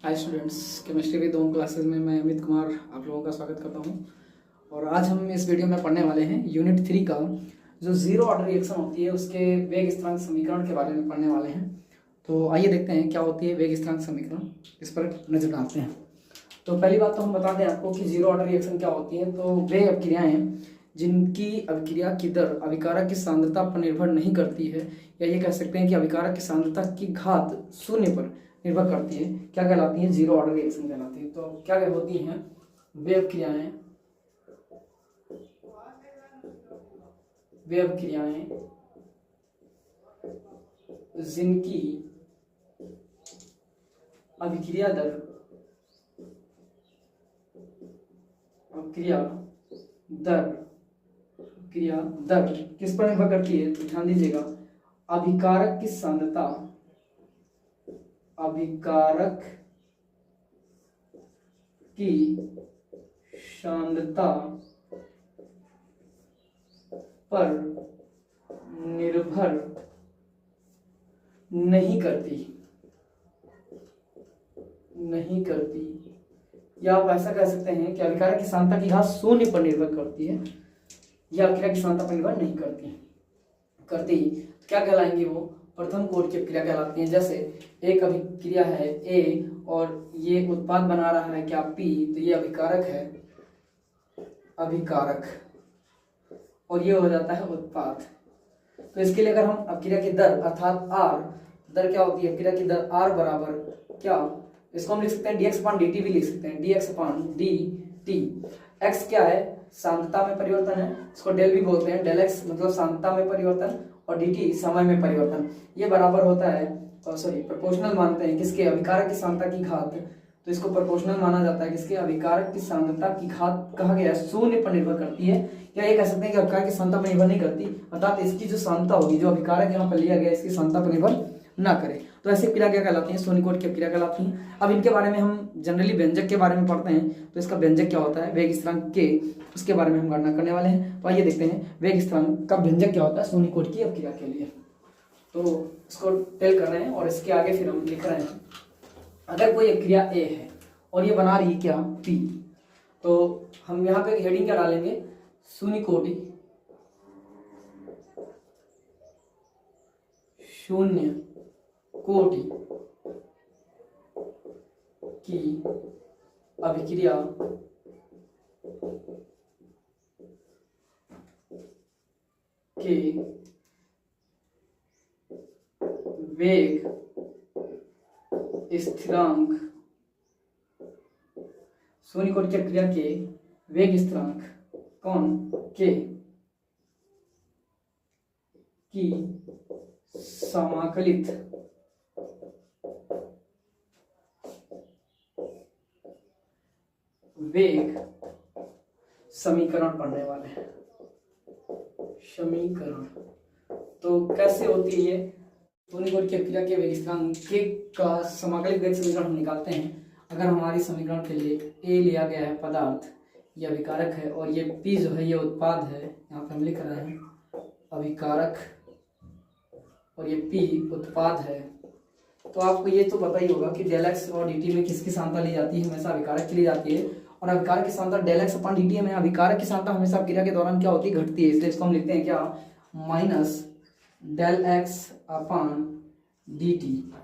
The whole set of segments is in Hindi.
Hi students, chemistry with home classes में मैं अमित कुमार आप लोगों का स्वागत करता हूं। और आज हम इस वीडियो में पढ़ने वाले हैं यूनिट 3 का जो जीरो ऑर्डर रिएक्शन होती है उसके वेग स्थिरांक समीकरण के बारे में पढ़ने वाले हैं। तो आइए देखते हैं क्या होती है वेग स्थिरांक समीकरण, इस पर नजर डालते हैं। तो पहली बात तो हम बता दें आपको कि जीरो ऑर्डर रिएक्शन क्या होती है। तो वे अभिक्रियाएं जिनकी अभिक्रिया की दर अभिकारक की सांद्रता पर निर्भर नहीं करती है, या ये कह सकते हैं कि अभिकारक की सांद्रता की घात शून्य पर निर्भर करती है, क्या कहलाती है? जीरो ऑर्डर रिएक्शन कहलाती है। तो क्या होती हैं वे अभिक्रियाएं जिनकी अभिक्रिया दर किस पर निर्भर करती है? तो ध्यान दीजिएगा, अभिकारक की सांद्रता पर निर्भर नहीं करती। या आप ऐसा कह सकते हैं कि अभिकारक की सांद्रता की घात शून्य पर निर्भर करती है, या अभिक्रिया की सांद्रता पर निर्भर नहीं करती। क्या कहलाएंगी? वो प्रथम कोटि की अभिक्रिया कहलाती है। जैसे एक अभिक्रिया है A और ये उत्पाद बना रहा है क्या P, तो ये अभिकारक है, और ये हो जाता है उत्पाद। तो इसके लिए अगर हम अभिक्रिया की दर अर्थात R दर क्या होती है? अभिक्रिया की दर R बराबर क्या, इसको हम लिख सकते हैं dx/dt भी लिख सकते हैं, dx/dt। x क्या है? सांद्रता में परिवर्तन है, इसको डेल भी बोलते हैं। डेल x मतलब सांद्रता में परिवर्तन और dt समय में परिवर्तन। ये बराबर होता है प्रोपोर्शनल मानते हैं किसके? अभिकारक की सांद्रता की घात। तो इसको प्रोपोर्शनल माना जाता है किसके? अभिकारक की सांद्रता की घात कहा गया है शून्य पर निर्भर करती है, या ये कह सकते हैं कि अभिकारक की सांद्रता पर निर्भर नहीं करती, अर्थात इसकी जो सांद्रता होगी, जो अभिकारक यहाँ पर लिया गया इसकी सांद्रता पर निर्भर ना करे। तो ऐसी क्रिया क्या कहलाती है? शून्य कोटि की क्रिया कहलाती है। अब इनके बारे में हम जनरली व्यंजक के बारे में पढ़ते हैं। तो इसका व्यंजक क्या होता है वेग स्थिरांक के, उसके बारे में हम गणना करने वाले हैं। तो आइए देखते हैं वेग स्थिरांक का व्यंजक क्या होता है शून्य कोटि की अभिक्रिया के लिए। तो इसको टेल कर रहे हैं और इसके आगे फिर हम लिख रहे हैं, अगर कोई अभिक्रिया A है और ये बना रही है क्या P, तो हम यहाँ पे हेडिंग क्या डालेंगे? शून्य कोटि की अभिक्रिया के वेग स्थिरांक, शून्य कोटि की अभिक्रिया के वेग स्थिरांक कौन के की समाकलित वेग समीकरण पढ़ने वाले हैं। समीकरण तो कैसे होती है? शून्य कोटि की अभिक्रिया के वेग स्थिरांक के का समाकलित वेग समीकरण हम निकालते हैं। अगर हमारी समीकरण के लिए A लिया गया है पदार्थ, ये अभिकारक है, और ये P जो है ये उत्पाद है, यहाँ पर हम लिख रहे हैं अभिकारक, और ये P उत्पाद है। तो आपको ये तो पता ही होगा कि डेल x और dt में किसकी सांद्रता ली जाती है? हमेशा अभिकारक की ली जाती है, और अभिकारक की सांद्रता डेल x/dt में अभिकारक की सांद्रता हमेशा अभिक्रिया के दौरान क्या होती है? घटती है। इसलिए इसको हम लिखते हैं क्या? Minus del x/dt।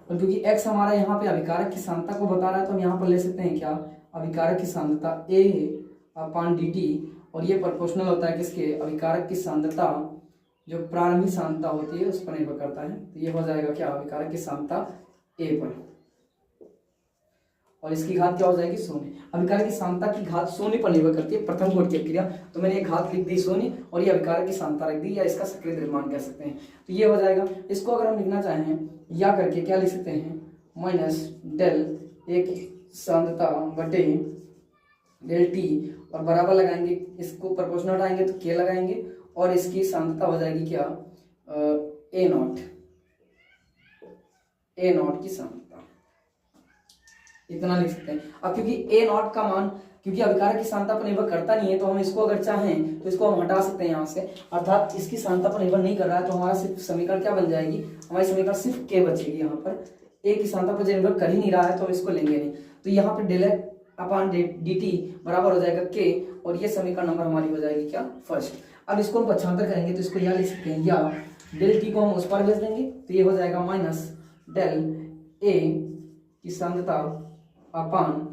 और क्योंकि x हमारा यहाँ पे अभिकारक की सांद्रता को बता रहा है, तो हम यहाँ पर ले सकते हैं क्या? अभिकारक की सांद्रता A/dt, और ये प्रोपोर्शनल होता है किसके? अभिकारक की सांद्रता जो प्रारंभिक सांद्रता होती है उस पर निर्भर करता है। तो ये हो जाएगा क्या? अभिकारक की सांद्रता A पर, और इसकी घात क्या हो जाएगी? शून्य। अभिकारक की सांद्रता की घात शून्य पर निर्भर करती है प्रथम कोटि की अभिक्रिया। तो मैंने एक घात लिख दी शून्य, और ये अभिकारक की सांद्रता लिख दी, या इसका सक्रिय द्रव्यमान कह सकते हैं। तो ये हो जाएगा। इसको अगर हम लिखना चाहें या करके क्या लिख सकते हैं? माइनस डेल एक सांद्रता बटे डेल टी, और बराबर लगाएंगे, इसको प्रोपोर्शनल हटाएंगे तो के लगाएंगे, और इसकी सांद्रता हो जाएगी क्या? ए नॉट की सांद्रता, इतना लिख सकते हैं। अब क्योंकि ए नॉट का मान क्योंकि अभिकारक की सांद्रता पर निर्भर करता नहीं है, तो हम इसको अगर चाहें तो इसको हम हटा सकते हैं यहाँ से, अर्थात इसकी सांद्रता पर निर्भर नहीं कर रहा है। तो हमारा सिर्फ समीकरण क्या बन जाएगी? हमारी समीकरण सिर्फ के बचेगी यहाँ पर, ए की सांता पर निर्भर कर ही नहीं रहा है तो इसको लेंगे नहीं। तो यहाँ पे डेल अपॉन डी टी बराबर हो जाएगा के, और ये समीकरण नंबर हमारी हो जाएगी क्या, फर्स्ट। अब इसको हम पक्षांतर करेंगे तो इसको यहाँ लिख सकते हैं, या डेल टी को हम उस पर भेज देंगे तो ये हो जाएगा माइनस डेल ए की सांद्रता अपान,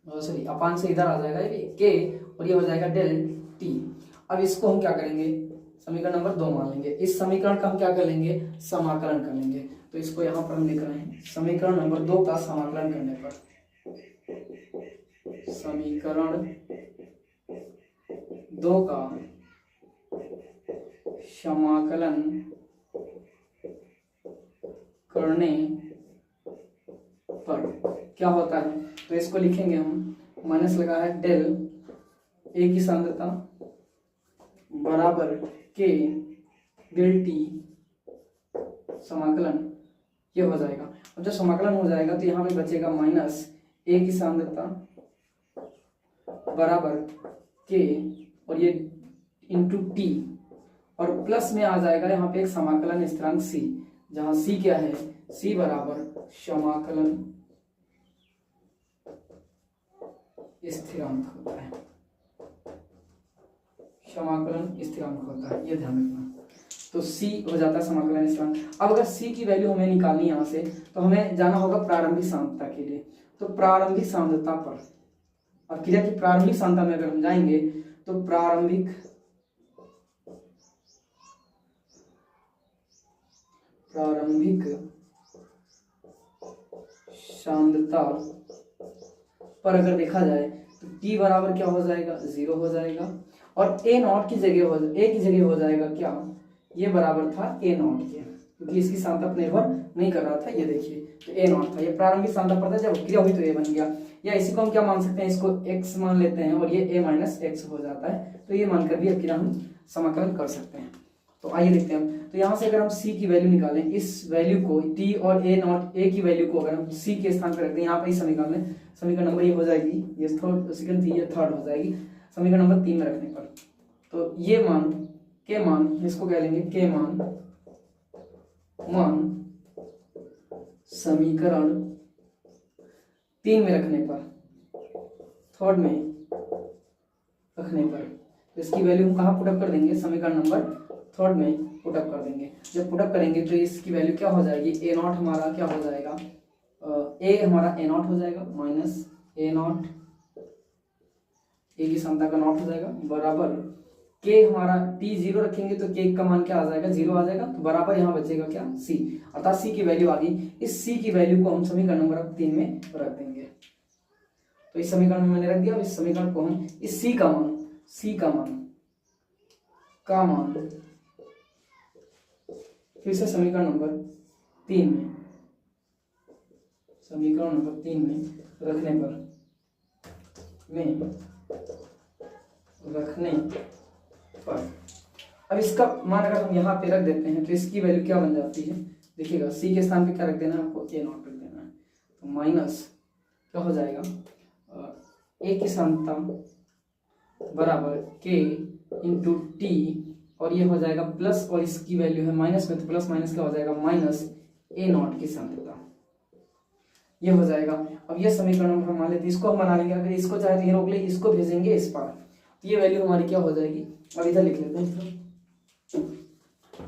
सॉरी अपान से इधर आ जाएगा ये के, और ये हो जाएगा डेल टी। अब इसको हम क्या करेंगे, समीकरण नंबर 2 मान लेंगे। इस समीकरण का हम क्या कर लेंगे, समाकलन कर लेंगे। तो इसको यहाँ पर हम लिख रहे हैं, समीकरण नंबर 2 का समाकलन करने पर, समीकरण 2 का समाकलन करने पर क्या होता है, तो इसको लिखेंगे हम, माइनस लगा है डेल ए की सांद्रता बराबर के डेल टी समाकलन, ये हो जाएगा। और जब समाकलन हो जाएगा तो यहाँ पे बचेगा माइनस ए की सांद्रता बराबर के, और ये इंटू टी, और प्लस में आ जाएगा यहाँ पे एक समाकलन स्थिरांक सी, जहां सी क्या है, सी बराबर समाकलन स्थिरांक होता है, समाकलन स्थिरांक होता है, ये ध्यान रखना। तो c हो जाता है समाकलन स्थिरांक। अब अगर c की वैल्यू हमें निकालनी यहाँ से, तो हमें जाना होगा प्रारंभिक सांद्रता के लिए। तो प्रारंभिक सांद्रता पर, अब क्रिया की प्रारंभिक सांद्रता में अगर हम जाएंगे तो प्रारंभिक सांद्रता पर अगर देखा जाए तो t बराबर क्या हो जाएगा, 0 हो जाएगा, और a नॉट की जगह हो जाएगा क्या, ये बराबर था a नॉट के, क्योंकि इसकी सांद्रता पर निर्भर नहीं कर रहा था, ये देखिए तो a नॉट था, ये प्रारंभिक सांद्रता पर था, जब क्रिया हुई तो a बन गया। या इसी को हम क्या मान सकते हैं, इसको x मान लेते हैं और ये a माइनस एक्स हो जाता है, तो ये मानकर भी क्रिया हम समाकलन कर सकते हैं। तो आइए देखते हैं हम, तो यहाँ से अगर हम c की वैल्यू निकालें, इस वैल्यू को t और a नॉट, a की वैल्यू को अगर हम c के स्थान पर रखते हैं, यहाँ पर ही समीकरण में, समीकरण नंबर ये हो जाएगी, ये सेकंड थी, ये थर्ड हो जाएगी समीकरण नंबर 3 में रखने पर। तो ये मान के मान, इसको कह लेंगे के मान समीकरण 3 में रखने पर, थर्ड में रखने पर इसकी वैल्यू हम कहाँ पुटअप कर देंगे, समीकरण नंबर थर्ड में पुटअप कर देंगे। जब पुटअप करेंगे तो इसकी वैल्यू क्या हो जाएगी, ए नॉट हमारा क्या हो जाएगा, ए हमारा ए नॉट हो जाएगा माइनस ए नॉट, ए की क्षमता का नॉट हो जाएगा, बराबर के हमारा टी 0 रखेंगे तो के का मान क्या आ जाएगा, 0 आ जाएगा, तो बराबर यहाँ बचेगा क्या, सी, अर्थात सी की वैल्यू आ गई। इस सी की वैल्यू को हम समीकरण नंबर 3 में रख देंगे। तो इस समीकरण में मैंने रख दिया। इस समीकरण को हम इस सी का मान फिर से समीकरण नंबर 3 में रखने पर अब इसका मान अगर हम यहाँ पे रख देते हैं तो इसकी वैल्यू क्या बन जाती है, देखिएगा सी के स्थान पे क्या रख देना है आपको, ए नॉट रख देना है, तो माइनस क्या हो जाएगा, ए की क्षमता बराबर के इंटू टी, और ये हो जाएगा प्लस, और इसकी वैल्यू है माइनस में, तो प्लस माइनस क्या हो जाएगा, माइनस ए नॉट की सांद्रता, ये हो जाएगा। अब ये समीकरण हम मान लेते हैं, इसको हम बना लेंगे, अगर इसको चाहे तो ये रोक ले, इसको भेजेंगे इस पार, तो ये वैल्यू हमारी क्या हो जाएगी, अब इधर लिख लेते हैं,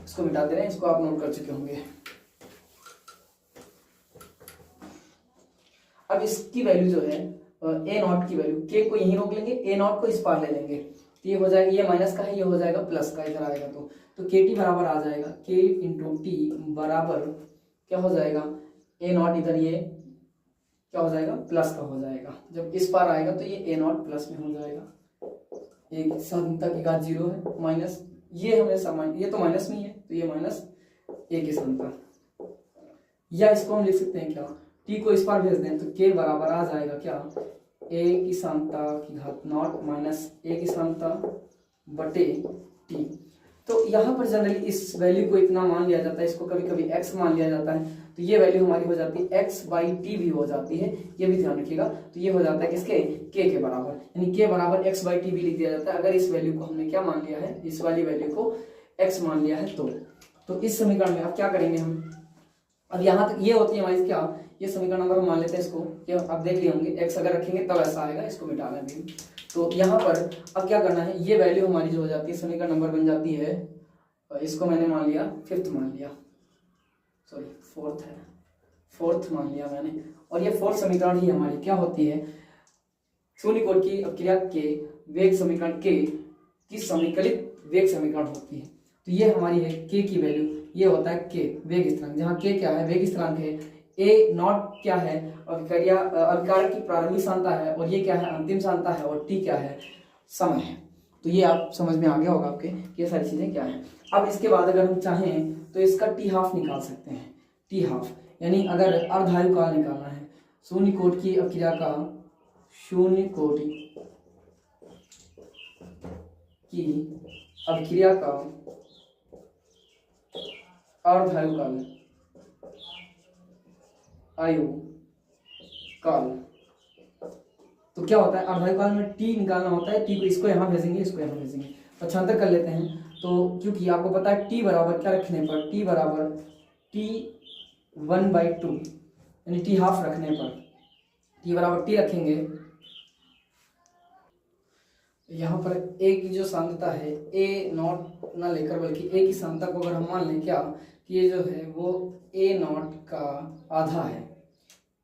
इसको मिटा दे रहे हैं, इसको आप नोट कर चुके होंगे। अब इसकी वैल्यू जो है ए नॉट की वैल्यू, के को यहीं रोक लेंगे, ए नॉट को इस पार ले लेंगे, तो ये हो जाएगा, ये माइनस का है, ये हो जाएगा प्लस का, इधर आएगा तो के टी बराबर आ जाएगा, के इंटू टी बराबर क्या हो जाएगा, ए नॉट, इधर ये क्या हो जाएगा, प्लस का हो जाएगा, जब इस पार आएगा तो ये ए नॉट प्लस में हो जाएगा, एक सांद्रता की घात 0 है, माइनस ये हमेशा ये तो माइनस में ही है, तो ये माइनस ए की सांद्रता, या इसको हम लिख सकते हैं क्या, टी को इस पार भेज दें तो के बराबर आ जाएगा क्या, ए की सांद्रता की घात नॉट माइनस ए की सांद्रता बटे टी। तो यहाँ पर जनरली इस वैल्यू को इतना मान लिया जाता है, इसको कभी कभी x मान लिया जाता है, तो ये वैल्यू हमारी हो जाती है x/t भी हो जाती है, ये भी ध्यान रखिएगा। तो ये हो जाता है किसके, k के बराबर, यानी k बराबर x/t भी लिख दिया जाता है अगर इस वैल्यू को हमने क्या मान लिया है, इस वाली वैल्यू को x मान लिया है। तो इस समीकरण में अब क्या करेंगे हम, अब यहाँ तक ये होती है हमारी क्या, ये समीकरण नंबर हम मान लेते हैं इसको, क्या आप देख लिए होंगे, x अगर रखेंगे तब ऐसा आएगा, इसको मिटाना भी। तो यहाँ पर अब क्या करना है, ये वैल्यू हमारी जो हो जाती है समीकरण नंबर बन जाती है, इसको मैंने मान लिया फिफ्थ मान लिया, सॉरी फोर्थ है, फोर्थ मान लिया मैंने, और ये फोर्थ समीकरण ही हमारी क्या होती है, शून्य कोटि की अपक्रिया के वेग समीकरण के की समीकलित वेग समीकरण होती है। तो ये हमारी है k की वैल्यू, ये होता है k वेग स्थिरांक, जहाँ k क्या है, वेग स्थिरांक है, a नॉट क्या है, अभिकारक की प्रारंभिक सांद्रता है, और ये क्या है, अंतिम सांद्रता है, और t क्या है, समय है। तो ये आप समझ में आ गया होगा आपके ये सारी चीजें क्या है। अब इसके बाद अगर हम चाहें तो इसका t हाफ निकाल सकते हैं, t हाफ यानी अगर अर्धायु काल निकालना है, शून्य कोटि की अपक्रिया का, शून्य कोटि की अपक्रिया का अर्धायु काल, आयु काल, तो क्या होता है अर्धायु काल में t निकालना होता है, t को इसको यहाँ भेजेंगे, इसको यहाँ भेजेंगे, पक्षांतर कर लेते हैं। तो क्योंकि आपको पता है t बराबर क्या रखने पर, t बराबर t 1/2 यानी t हाफ रखने पर, t बराबर t रखेंगे, यहाँ पर a की जो सांद्रता है, a नॉट ना लेकर बल्कि a की सांद्रता को अगर हम मान लें क्या कि ये जो है वो a नॉट का आधा है,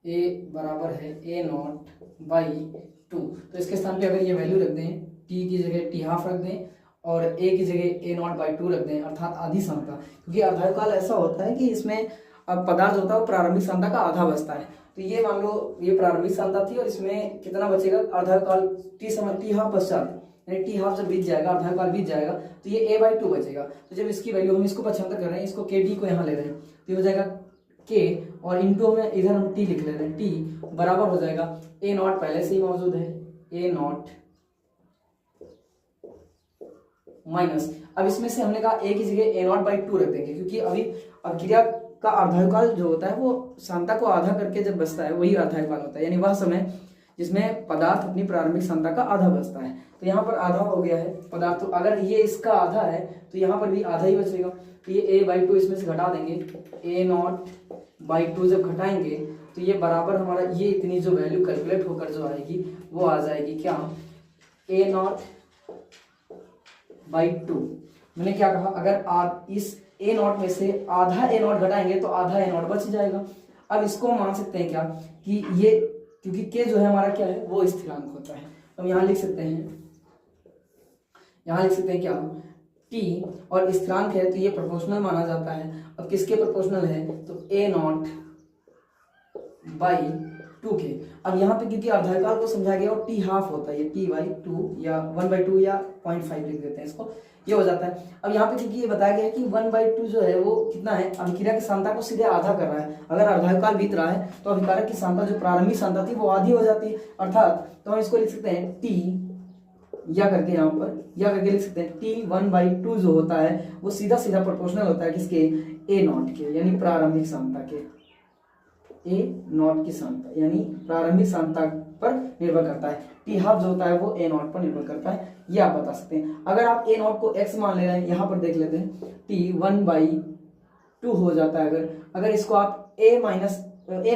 a बराबर है a नॉट/2, तो इसके स्थान पे अगर ये वैल्यू रख दें, t की जगह t हाफ रख दें और a की जगह a नॉट/2 रख दें, अर्थात आधी सांद्रता, क्योंकि अर्धायु काल ऐसा होता है कि इसमें अब पदार्थ होता है वो प्रारंभिक सांद्रता का आधा बचता है। तो ये मान लो ये प्रारंभिक सांद्रता थी और इसमें कितना बचेगा, अर्धायु काल t हाफ पश्चात, यानी t हाफ जब बीत जाएगा, अर्धायु काल बीत जाएगा, तो ये a/2 बचेगा। तो जब इसकी वैल्यू हम इसको पक्षांतर कर रहे हैं, इसको kd को यहाँ ले रहे हैं, तो ये हो जाएगा k और इंटू में इधर हम t लिख ले रहे हैं, t बराबर हो जाएगा a नॉट पहले से ही मौजूद है, a नॉट माइनस, अब इसमें से हमने कहा a की जगह a नॉट/2 रख देंगे, क्योंकि अभी अपक्रिया का अर्धायु काल जो होता है वो सांद्रता को आधा करके जब बचता है वही अर्धायु काल होता है, यानी वह समय जिसमें पदार्थ अपनी प्रारंभिक सांद्रता का आधा बचता है। तो यहाँ पर आधा हो गया है पदार्थ, तो अगर ये इसका आधा है तो यहाँ पर भी आधा ही बचेगा, तो ये a/2 इसमें से घटा देंगे, a नॉट/2 जब घटाएंगे तो ये बराबर हमारा ये इतनी जो वैल्यू कैलकुलेट होकर जो आएगी वो आ जाएगी क्या, a नॉट/2। मैंने क्या कहा, अगर इस a नॉट में से आधा a नॉट घटाएंगे तो आधा a नॉट बच जाएगा। अब इसको हम मान सकते हैं क्या कि ये, क्योंकि k जो है हमारा क्या है वो स्थिरांक होता है, तो हम यहाँ लिख सकते हैं, यहाँ लिख सकते हैं क्या, t और स्थिरांक है तो ये प्रोपोर्शनल माना जाता है। अब किसके प्रोपोर्शनल है, तो a नॉट/2 के। अब यहाँ पे क्योंकि अर्धायु काल को समझा गया और t हाफ होता है, ये t/2 या 1/2 या 0.5 लिख देते हैं इसको, ये हो जाता है। अब यहाँ पे क्योंकि ये बताया गया है कि 1/2 जो है वो कितना है, अभिक्रिया की सांद्रता को सीधे आधा कर रहा है। अगर अर्धायु काल बीत रहा है तो अभिकारक की सांद्रता जो प्रारंभिक सांद्रता थी वो आधी हो जाती है, अर्थात तो हम इसको लिख सकते हैं t या करके, यहाँ पर या करके लिख सकते हैं t 1/2 जो होता है वो सीधा सीधा प्रोपोर्शनल होता है किसके, a नॉट के, यानी प्रारंभिक सांद्रता के, a नॉट की सांद्रता यानी प्रारंभिक सांद्रता पर निर्भर करता है। t हाफ जो होता है वो a नॉट पर निर्भर करता है, ये आप बता सकते हैं। अगर आप a नॉट को x मान ले रहे हैं, यहाँ पर देख लेते हैं t 1/2 हो जाता है। अगर इसको आप a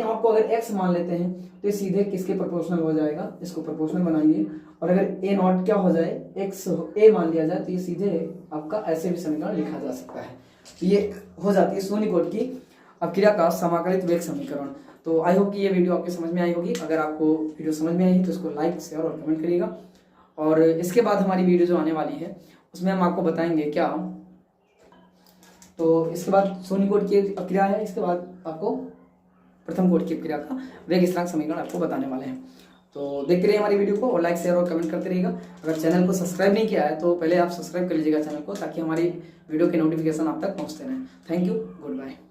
नॉट को अगर x मान लेते हैं तो ये सीधे किसके प्रोपोर्शनल हो जाएगा, इसको प्रोपोर्शनल बनाइए, और अगर a नॉट क्या हो जाए, x a मान लिया जाए तो ये सीधे आपका ऐसे भी समीकरण लिखा जा सकता है। तो ये हो जाती है शून्य कोटि की अपक्रिया का समाकलित वेग समीकरण। तो आई होप कि ये वीडियो आपके समझ में आई होगी। अगर आपको वीडियो समझ में आई तो इसको लाइक, शेयर और कमेंट करिएगा। और इसके बाद हमारी वीडियो जो आने वाली है उसमें हम आपको बताएंगे क्या, तो इसके बाद शून्य कोटि की अपक्रिया है, इसके बाद आपको प्रथम कोटि की अपक्रिया का वेग स्थिरांक समीकरण आपको बताने वाले हैं। तो देखते रहिए हमारी वीडियो को और लाइक, शेयर और कमेंट करते रहिएगा। अगर चैनल को सब्सक्राइब नहीं किया है तो पहले आप सब्सक्राइब कर लीजिएगा चैनल को, ताकि हमारी वीडियो के नोटिफिकेशन आप तक पहुँचते रहें। Thank you, good bye.